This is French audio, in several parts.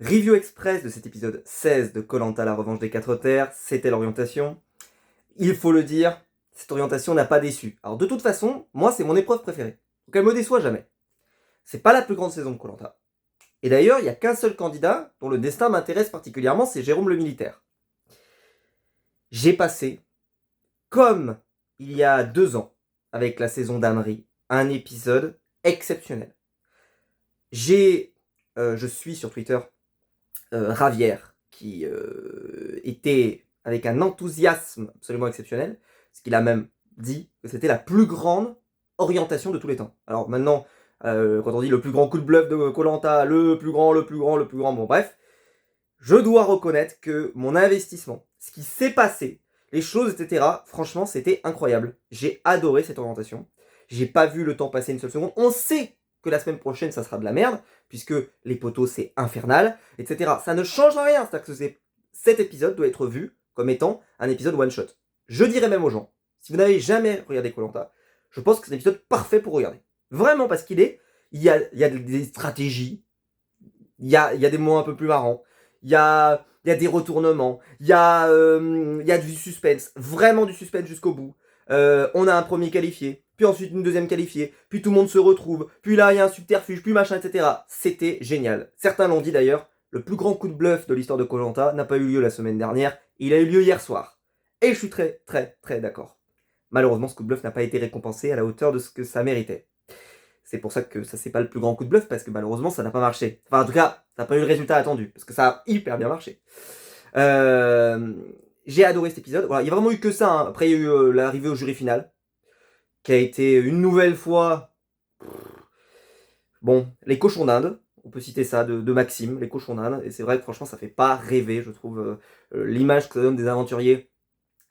Review express de cet épisode 16 de koh la revanche des 4 terres, c'était l'orientation. Il faut le dire, cette orientation n'a pas déçu. Alors de toute façon, moi c'est mon épreuve préférée. Donc elle me déçoit jamais. C'est pas la plus grande saison de koh. Et d'ailleurs, il n'y a qu'un seul candidat dont le destin m'intéresse particulièrement, c'est Jérôme le militaire. J'ai passé, comme il y a 2 ans, avec la saison d'Annery, un épisode exceptionnel. Je suis sur Twitter Ravière, qui était avec un enthousiasme absolument exceptionnel, ce qu'il a même dit que c'était la plus grande orientation de tous les temps. Alors maintenant, quand on dit le plus grand coup de bluff de koh, le plus grand, bon bref, je dois reconnaître que mon investissement, ce qui s'est passé, les choses, etc., franchement, c'était incroyable. J'ai adoré cette orientation. J'ai pas vu le temps passer une seule seconde. On sait que la semaine prochaine, ça sera de la merde, puisque les poteaux, c'est infernal, etc. Ça ne change rien. C'est-à-dire que cet épisode doit être vu comme étant un épisode one-shot. Je dirais même aux gens, si vous n'avez jamais regardé koh, je pense que c'est un épisode parfait pour regarder. Vraiment, parce il y a des stratégies, il y a des moments un peu plus marrants, il y a des retournements, il y a du suspense, vraiment du suspense jusqu'au bout. On a un premier qualifié, puis ensuite une deuxième qualifiée, puis tout le monde se retrouve, puis là il y a un subterfuge, puis machin, etc. C'était génial. Certains l'ont dit d'ailleurs, le plus grand coup de bluff de l'histoire de koh n'a pas eu lieu la semaine dernière, il a eu lieu hier soir. Et je suis très d'accord. Malheureusement, ce coup de bluff n'a pas été récompensé à la hauteur de ce que ça méritait. C'est pour ça que ça c'est pas le plus grand coup de bluff, parce que malheureusement ça n'a pas marché. Enfin en tout cas, ça n'a pas eu le résultat attendu, parce que ça a hyper bien marché. J'ai adoré cet épisode. Voilà, il n'y a vraiment eu que ça. Hein. Après il y a eu l'arrivée au jury final, qui a été une nouvelle fois... Bon, les cochons d'Inde, on peut citer ça, de Maxime, les cochons d'Inde, et c'est vrai que franchement ça fait pas rêver, je trouve, l'image que ça donne des aventuriers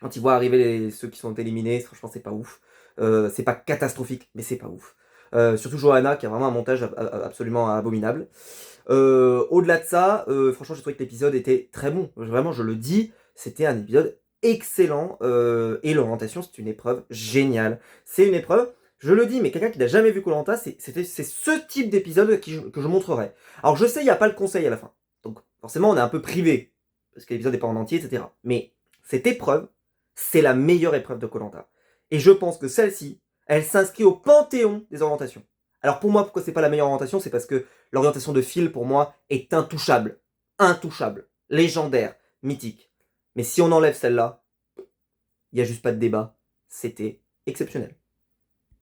quand ils voient arriver ceux qui sont éliminés, franchement c'est pas ouf. C'est pas catastrophique, mais c'est pas ouf. Surtout Johanna qui a vraiment un montage absolument abominable. Au-delà de ça, franchement j'ai trouvé que l'épisode était très bon. Vraiment je le dis, c'était un épisode excellent. Et l'orientation c'est une épreuve géniale. C'est une épreuve, je le dis, mais quelqu'un qui n'a jamais vu koh c'est ce type d'épisode que je montrerai. Alors je sais il n'y a pas le conseil à la fin. Donc forcément on est un peu privé, parce que l'épisode n'est pas en entier, etc. Mais cette épreuve, c'est la meilleure épreuve de koh. Et je pense que celle-ci, elle s'inscrit au panthéon des orientations. Alors pour moi, pourquoi c'est pas la meilleure orientation? C'est parce que l'orientation de Phil, pour moi, est intouchable. Intouchable. Légendaire. Mythique. Mais si on enlève celle-là, il n'y a juste pas de débat. C'était exceptionnel.